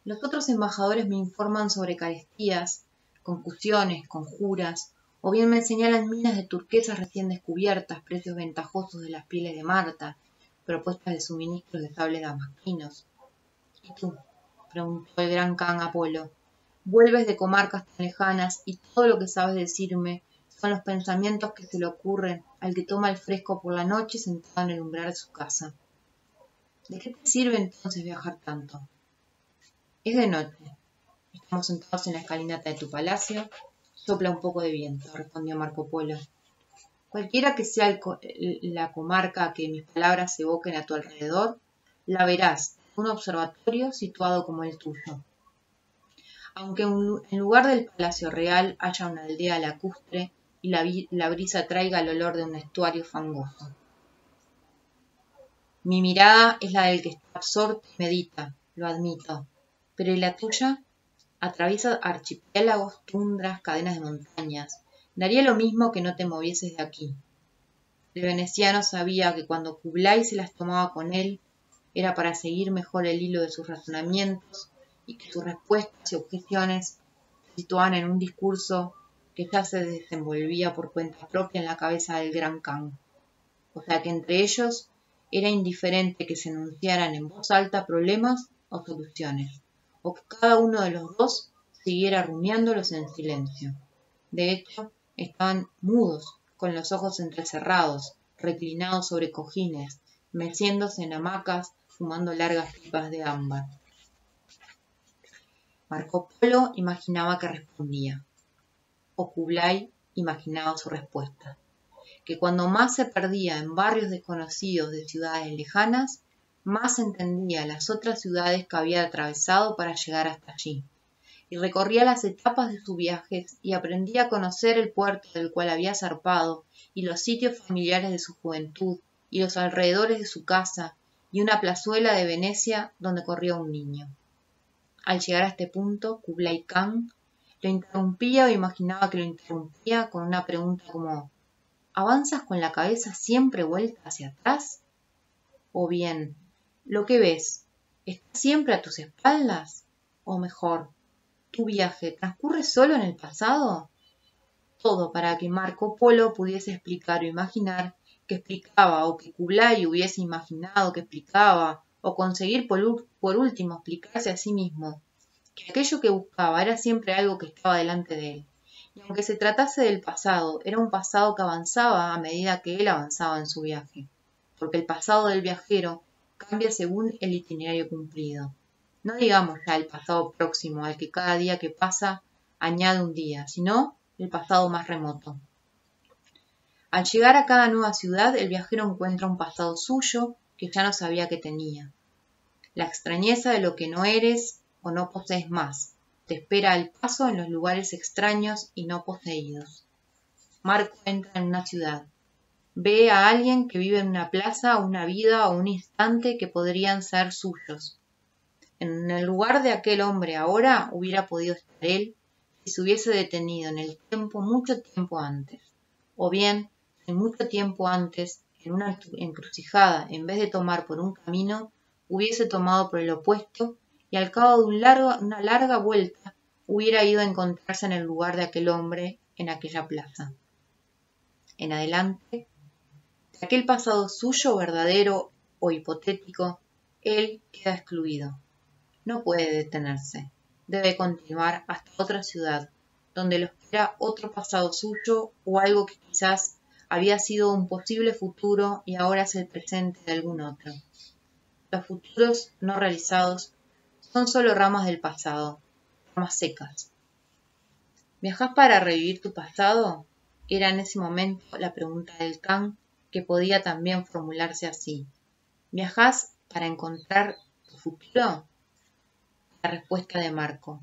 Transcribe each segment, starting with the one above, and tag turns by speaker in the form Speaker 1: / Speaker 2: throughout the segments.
Speaker 1: Los otros embajadores me informan sobre carestías, concusiones, conjuras, o bien me señalan minas de turquesas recién descubiertas, precios ventajosos de las pieles de Marta, propuestas de suministros de sables damasquinos. ¿Y tú? Preguntó el gran Khan Apolo. Vuelves de comarcas tan lejanas y todo lo que sabes decirme son los pensamientos que se le ocurren al que toma el fresco por la noche sentado en el umbral de su casa. ¿De qué te sirve entonces viajar tanto? Es de noche. Estamos sentados en la escalinata de tu palacio. Sopla un poco de viento, respondió Marco Polo. Cualquiera que sea la comarca a que mis palabras evoquen a tu alrededor, la verás en un observatorio situado como el tuyo. Aunque en lugar del palacio real haya una aldea lacustre y la brisa traiga el olor de un estuario fangoso. Mi mirada es la del que está absorto y medita, lo admito. Pero ¿y la tuya? Atraviesa archipiélagos, tundras, cadenas de montañas. Daría lo mismo que no te movieses de aquí. El veneciano sabía que cuando Kublai se las tomaba con él, era para seguir mejor el hilo de sus razonamientos y que sus respuestas y objeciones se situaban en un discurso que ya se desenvolvía por cuenta propia en la cabeza del gran Khan. O sea que entre ellos era indiferente que se enunciaran en voz alta problemas o soluciones, o que cada uno de los dos siguiera rumiándolos en silencio. De hecho, estaban mudos, con los ojos entrecerrados, reclinados sobre cojines, meciéndose en hamacas, fumando largas pipas de ámbar. Marco Polo imaginaba que respondía, o Kublai imaginaba su respuesta, que cuando más se perdía en barrios desconocidos de ciudades lejanas, más entendía las otras ciudades que había atravesado para llegar hasta allí, y recorría las etapas de sus viajes y aprendía a conocer el puerto del cual había zarpado y los sitios familiares de su juventud y los alrededores de su casa y una plazuela de Venecia donde corría un niño. Al llegar a este punto, Kublai Khan lo interrumpía o imaginaba que lo interrumpía con una pregunta como ¿avanzas con la cabeza siempre vuelta hacia atrás? O bien, ¿lo que ves está siempre a tus espaldas? O mejor, ¿tu viaje transcurre solo en el pasado? Todo para que Marco Polo pudiese explicar o imaginar que explicaba, o que Kublai hubiese imaginado que explicaba, o conseguir por último explicarse a sí mismo, que aquello que buscaba era siempre algo que estaba delante de él. Y aunque se tratase del pasado, era un pasado que avanzaba a medida que él avanzaba en su viaje, porque el pasado del viajero cambia según el itinerario cumplido. No digamos ya el pasado próximo, al que cada día que pasa añade un día, sino el pasado más remoto. Al llegar a cada nueva ciudad, el viajero encuentra un pasado suyo que ya no sabía que tenía. La extrañeza de lo que no eres o no posees más, te espera al paso en los lugares extraños y no poseídos. Marco entra en una ciudad. Ve a alguien que vive en una plaza, una vida o un instante que podrían ser suyos. En el lugar de aquel hombre ahora hubiera podido estar él si se hubiese detenido en el tiempo mucho tiempo antes. O bien, en mucho tiempo antes, en una encrucijada, en vez de tomar por un camino, hubiese tomado por el opuesto y al cabo de una larga vuelta hubiera ido a encontrarse en el lugar de aquel hombre en aquella plaza. En adelante, de aquel pasado suyo verdadero o hipotético, él queda excluido. No puede detenerse. Debe continuar hasta otra ciudad, donde lo espera otro pasado suyo o algo que quizás había sido un posible futuro y ahora es el presente de algún otro. Los futuros no realizados son solo ramas del pasado, ramas secas. ¿Viajás para revivir tu pasado? Era en ese momento la pregunta del Khan, que podía también formularse así. ¿Viajás para encontrar tu futuro? La respuesta de Marco.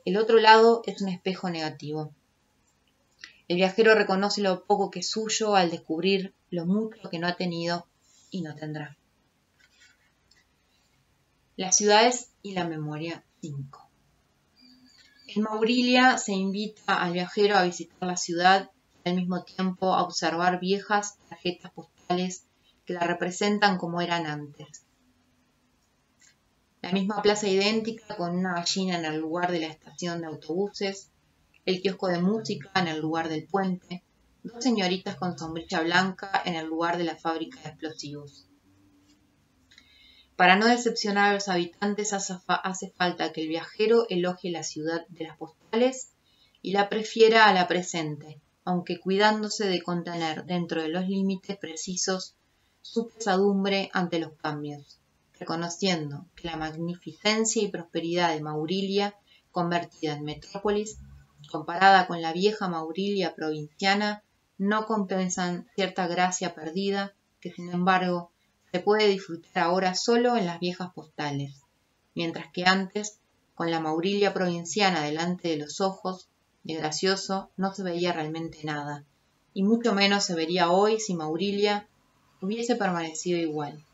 Speaker 1: El otro lado es un espejo negativo. El viajero reconoce lo poco que es suyo al descubrir lo mucho que no ha tenido y no tendrá. Las ciudades y la memoria 5. En Maurilia se invita al viajero a visitar la ciudad y al mismo tiempo a observar viejas tarjetas postales que la representan como eran antes. La misma plaza idéntica con una gallina en el lugar de la estación de autobuses, el kiosco de música en el lugar del puente, dos señoritas con sombrilla blanca en el lugar de la fábrica de explosivos. Para no decepcionar a los habitantes hace falta que el viajero elogie la ciudad de las postales y la prefiera a la presente, aunque cuidándose de contener dentro de los límites precisos su pesadumbre ante los cambios, reconociendo que la magnificencia y prosperidad de Maurilia, convertida en metrópolis, comparada con la vieja Maurilia provinciana, no compensan cierta gracia perdida que, sin embargo, se puede disfrutar ahora solo en las viejas postales, mientras que antes, con la Maurilia provinciana delante de los ojos, de gracioso no se veía realmente nada, y mucho menos se vería hoy si Maurilia hubiese permanecido igual,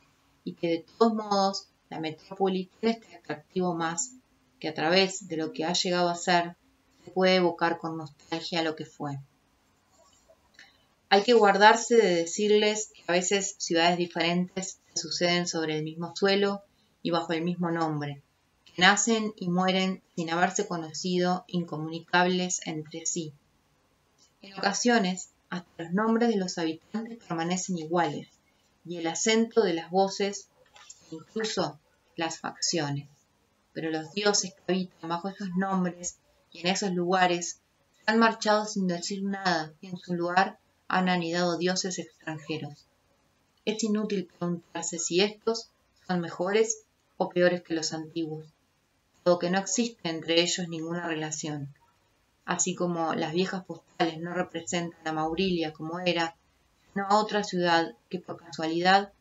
Speaker 1: y que de todos modos la metrópoli tiene este atractivo más, que a través de lo que ha llegado a ser, se puede evocar con nostalgia lo que fue. Hay que guardarse de decirles que a veces ciudades diferentes se suceden sobre el mismo suelo y bajo el mismo nombre, que nacen y mueren sin haberse conocido, incomunicables entre sí. En ocasiones, hasta los nombres de los habitantes permanecen iguales, y el acento de las voces, e incluso las facciones. Pero los dioses que habitan bajo esos nombres y en esos lugares se han marchado sin decir nada, y en su lugar han anidado dioses extranjeros. Es inútil preguntarse si estos son mejores o peores que los antiguos, dado que no existe entre ellos ninguna relación, así como las viejas postales no representan a Maurilia como era, sino a otra ciudad que por casualidad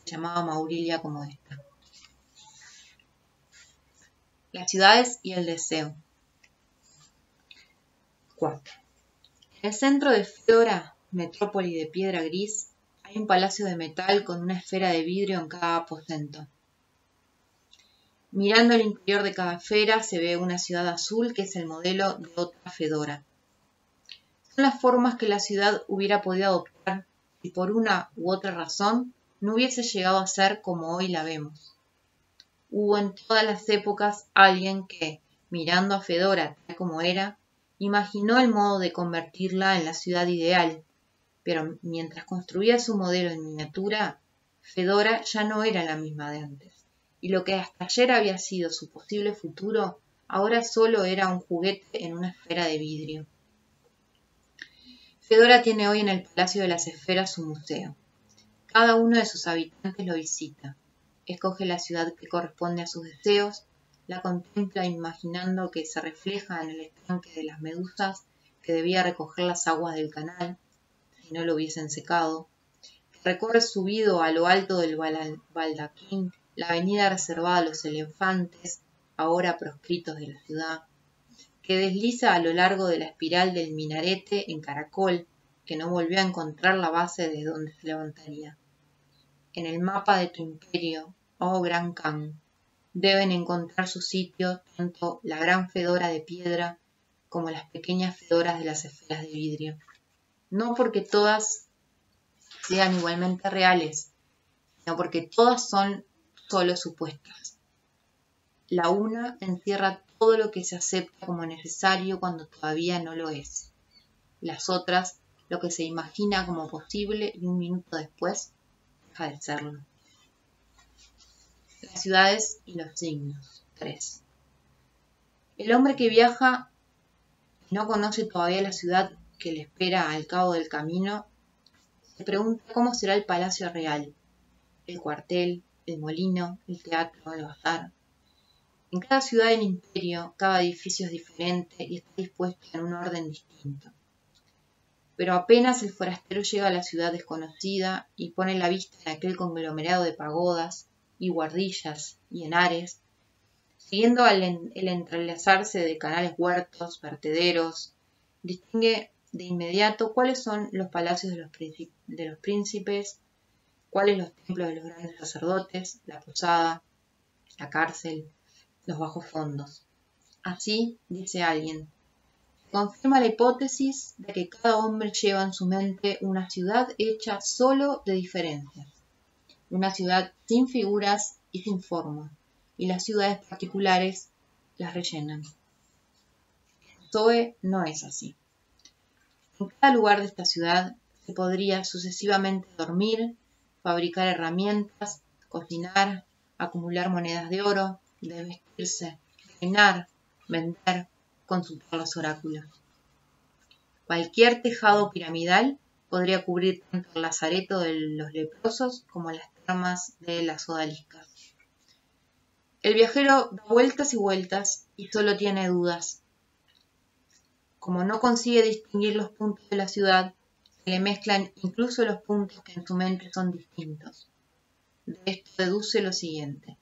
Speaker 1: se llamaba Maurilia como esta. Las ciudades y el deseo. 4. En el centro de Fedora, metrópoli de piedra gris, hay un palacio de metal con una esfera de vidrio en cada aposento. Mirando el interior de cada esfera se ve una ciudad azul que es el modelo de otra Fedora. Son las formas que la ciudad hubiera podido adoptar si por una u otra razón no hubiese llegado a ser como hoy la vemos. Hubo en todas las épocas alguien que, mirando a Fedora tal como era, imaginó el modo de convertirla en la ciudad ideal, pero mientras construía su modelo en miniatura, Fedora ya no era la misma de antes, y lo que hasta ayer había sido su posible futuro, ahora solo era un juguete en una esfera de vidrio. Fedora tiene hoy en el Palacio de las Esferas su museo. Cada uno de sus habitantes lo visita, escoge la ciudad que corresponde a sus deseos, la contempla imaginando que se refleja en el estanque de las medusas que debía recoger las aguas del canal, si no lo hubiesen secado, que recorre subido a lo alto del baldaquín la avenida reservada a los elefantes, ahora proscritos de la ciudad, que desliza a lo largo de la espiral del minarete en caracol, que no volvió a encontrar la base de donde se levantaría. En el mapa de tu imperio, oh Gran Khan, deben encontrar su sitio tanto la gran Fedora de piedra como las pequeñas Fedoras de las esferas de vidrio. No porque todas sean igualmente reales, sino porque todas son solo supuestas. La una encierra todo lo que se acepta como necesario cuando todavía no lo es. Las otras, lo que se imagina como posible y un minuto después deja de serlo. Las ciudades y los signos. 3. El hombre que viaja y no conoce todavía la ciudad que le espera al cabo del camino, se pregunta cómo será el palacio real, el cuartel, el molino, el teatro, el bazar. En cada ciudad del imperio, cada edificio es diferente y está dispuesto en un orden distinto. Pero apenas el forastero llega a la ciudad desconocida y pone la vista en aquel conglomerado de pagodas y guardillas y enares, siguiendo el entrelazarse de canales, huertos, vertederos, distingue de inmediato cuáles son los palacios de los príncipes, cuáles los templos de los grandes sacerdotes, la posada, la cárcel, los bajos fondos. Así, dice alguien, confirma la hipótesis de que cada hombre lleva en su mente una ciudad hecha solo de diferencias, una ciudad sin figuras y sin forma, y las ciudades particulares las rellenan. Zoe no es así. En cada lugar de esta ciudad se podría sucesivamente dormir, fabricar herramientas, cocinar, acumular monedas de oro, desvestirse, reinar, vender, consultar los oráculos. Cualquier tejado piramidal podría cubrir tanto el lazareto de los leprosos como las termas de las odaliscas. El viajero da vueltas y vueltas y solo tiene dudas. Como no consigue distinguir los puntos de la ciudad, se le mezclan incluso los puntos que en su mente son distintos. De esto deduce lo siguiente: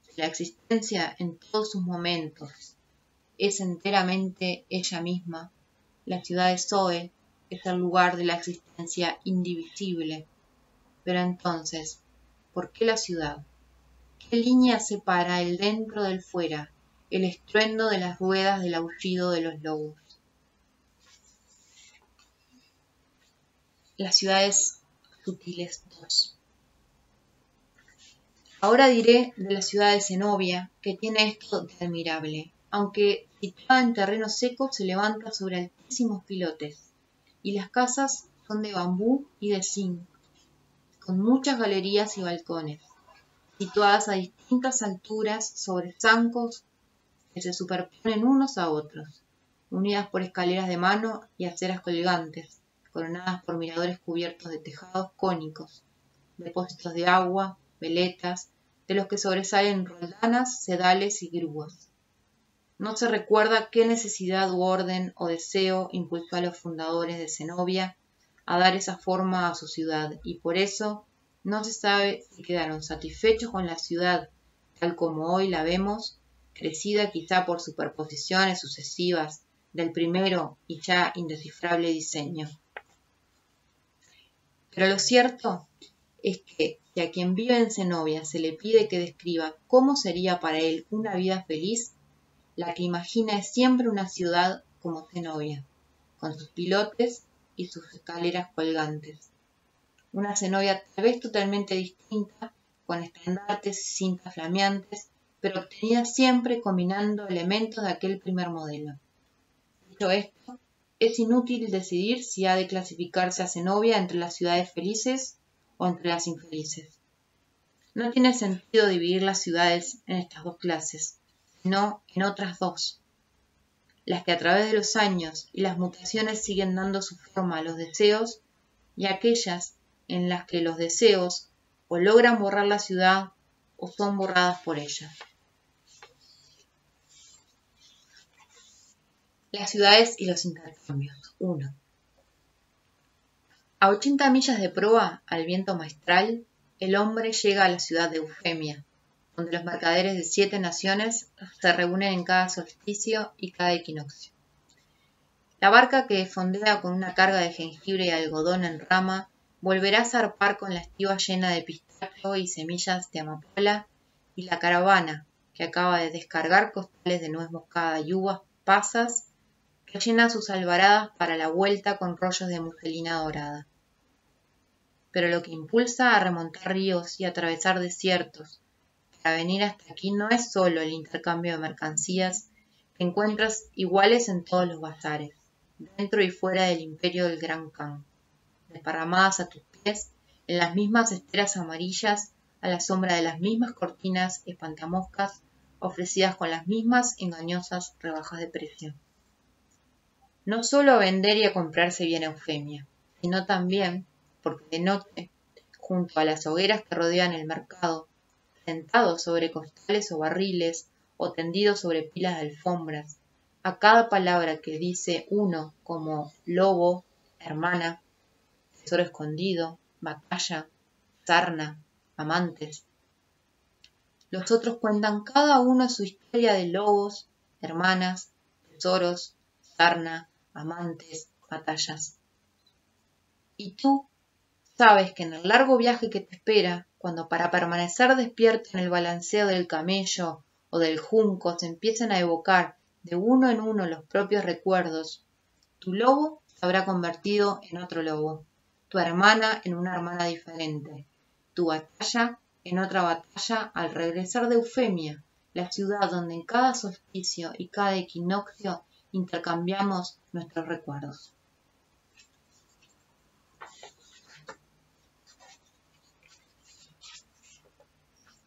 Speaker 1: si la existencia en todos sus momentos es enteramente ella misma, la ciudad de Zoe es el lugar de la existencia indivisible. Pero entonces, ¿por qué la ciudad? ¿Qué línea separa el dentro del fuera, el estruendo de las ruedas del aullido de los lobos? Las ciudades sutiles 2. Ahora diré de la ciudad de Zenobia, que tiene esto de admirable. Aunque situada en terreno seco, se levanta sobre altísimos pilotes, y las casas son de bambú y de zinc, con muchas galerías y balcones, situadas a distintas alturas sobre zancos que se superponen unos a otros, unidas por escaleras de mano y aceras colgantes, coronadas por miradores cubiertos de tejados cónicos, depósitos de agua, veletas, de los que sobresalen roldanas, sedales y grúas. No se recuerda qué necesidad u orden o deseo impulsó a los fundadores de Zenobia a dar esa forma a su ciudad, y por eso no se sabe si quedaron satisfechos con la ciudad tal como hoy la vemos, crecida quizá por superposiciones sucesivas del primero y ya indescifrable diseño. Pero lo cierto es que si a quien vive en Zenobia se le pide que describa cómo sería para él una vida feliz, la que imagina es siempre una ciudad como Zenobia, con sus pilotes y sus escaleras colgantes. Una Zenobia tal vez totalmente distinta, con estandartes y cintas flameantes, pero obtenida siempre combinando elementos de aquel primer modelo. Dicho esto, es inútil decidir si ha de clasificarse a Zenobia entre las ciudades felices o entre las infelices. No tiene sentido dividir las ciudades en estas dos clases, sino en otras dos, las que a través de los años y las mutaciones siguen dando su forma a los deseos, y aquellas en las que los deseos o logran borrar la ciudad o son borradas por ella. Las ciudades y los intercambios. 1. A 80 millas de proa, al viento maestral, el hombre llega a la ciudad de Eufemia, donde los mercaderes de 7 naciones se reúnen en cada solsticio y cada equinoccio. La barca que fondea con una carga de jengibre y algodón en rama volverá a zarpar con la estiba llena de pistacho y semillas de amapola, y la caravana, que acaba de descargar costales de nuez moscada y uvas pasas, rellena sus albaradas para la vuelta con rollos de muselina dorada. Pero lo que impulsa a remontar ríos y atravesar desiertos para venir hasta aquí no es solo el intercambio de mercancías que encuentras iguales en todos los bazares, dentro y fuera del imperio del Gran Khan, desparramadas a tus pies en las mismas esteras amarillas a la sombra de las mismas cortinas espantamoscas ofrecidas con las mismas engañosas rebajas de precio. No solo a vender y a comprar se viene Eufemia, sino también porque de noche, junto a las hogueras que rodean el mercado, sentados sobre costales o barriles o tendidos sobre pilas de alfombras, a cada palabra que dice uno como lobo, hermana, tesoro escondido, batalla, sarna, amantes, los otros cuentan cada uno su historia de lobos, hermanas, tesoros, sarna, amantes, batallas. Y tú sabes que en el largo viaje que te espera, cuando para permanecer despierto en el balanceo del camello o del junco se empiezan a evocar de uno en uno los propios recuerdos, tu lobo se habrá convertido en otro lobo, tu hermana en una hermana diferente, tu batalla en otra batalla al regresar de Eufemia, la ciudad donde en cada solsticio y cada equinoccio intercambiamos nuestros recuerdos.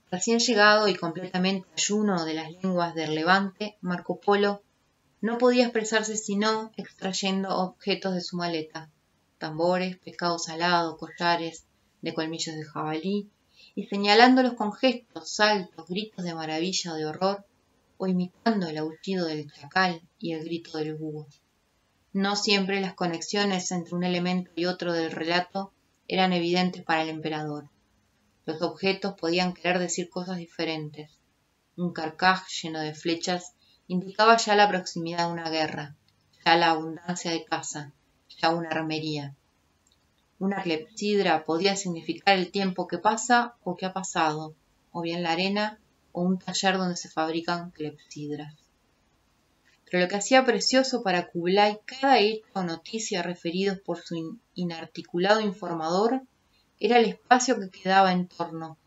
Speaker 1: Recién llegado y completamente ayuno de las lenguas del Levante, Marco Polo no podía expresarse sino extrayendo objetos de su maleta, tambores, pescado salado, collares de colmillos de jabalí, y señalándolos con gestos, saltos, gritos de maravilla o de horror, o imitando el aullido del chacal y el grito del búho. No siempre las conexiones entre un elemento y otro del relato eran evidentes para el emperador. Los objetos podían querer decir cosas diferentes. Un carcaj lleno de flechas indicaba ya la proximidad de una guerra, ya la abundancia de caza, ya una armería. Una clepsidra podía significar el tiempo que pasa o que ha pasado, o bien la arena o un taller donde se fabrican clepsidras. Pero lo que hacía precioso para Kublai cada hecho o noticia referidos por su inarticulado informador era el espacio que quedaba en torno,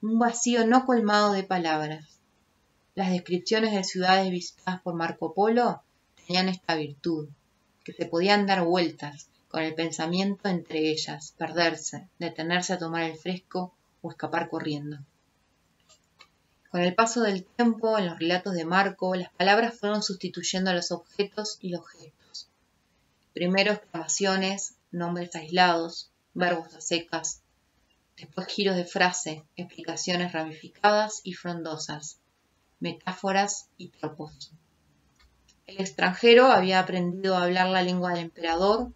Speaker 1: un vacío no colmado de palabras. Las descripciones de ciudades visitadas por Marco Polo tenían esta virtud, que se podían dar vueltas con el pensamiento entre ellas, perderse, detenerse a tomar el fresco o escapar corriendo. Con el paso del tiempo, en los relatos de Marco, las palabras fueron sustituyendo a los objetos y los gestos. Primero exclamaciones, nombres aislados, verbos a secas, después giros de frase, explicaciones ramificadas y frondosas, metáforas y tropos. El extranjero había aprendido a hablar la lengua del emperador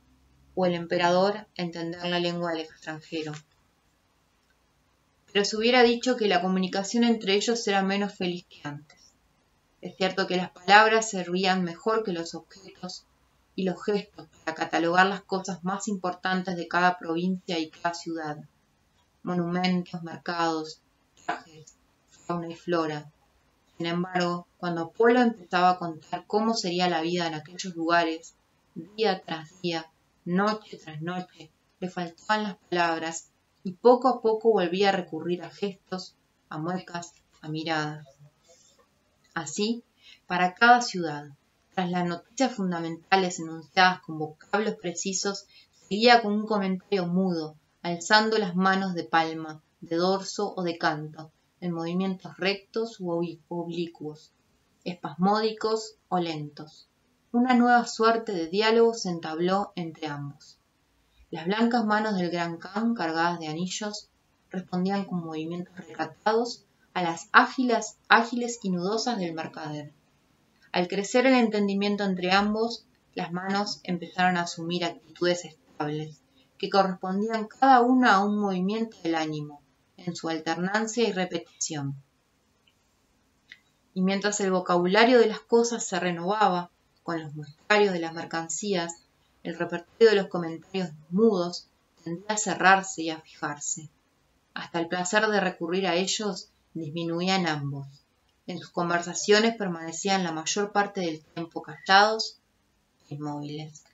Speaker 1: o el emperador a entender la lengua del extranjero. Pero se hubiera dicho que la comunicación entre ellos era menos feliz que antes. Es cierto que las palabras servían mejor que los objetos y los gestos para catalogar las cosas más importantes de cada provincia y cada ciudad. Monumentos, mercados, trajes, fauna y flora. Sin embargo, cuando Polo empezaba a contar cómo sería la vida en aquellos lugares, día tras día, noche tras noche, le faltaban las palabras y poco a poco volvía a recurrir a gestos, a muecas, a miradas. Así, para cada ciudad, tras las noticias fundamentales enunciadas con vocablos precisos, seguía con un comentario mudo, alzando las manos de palma, de dorso o de canto, en movimientos rectos u oblicuos, espasmódicos o lentos. Una nueva suerte de diálogo se entabló entre ambos. Las blancas manos del gran Khan, cargadas de anillos, respondían con movimientos recatados a las ágiles y nudosas del mercader. Al crecer el entendimiento entre ambos, las manos empezaron a asumir actitudes estables, que correspondían cada una a un movimiento del ánimo, en su alternancia y repetición. Y mientras el vocabulario de las cosas se renovaba con los muestrarios de las mercancías, el repertorio de los comentarios mudos tendía a cerrarse y a fijarse. Hasta el placer de recurrir a ellos disminuía en ambos. En sus conversaciones permanecían la mayor parte del tiempo callados e inmóviles.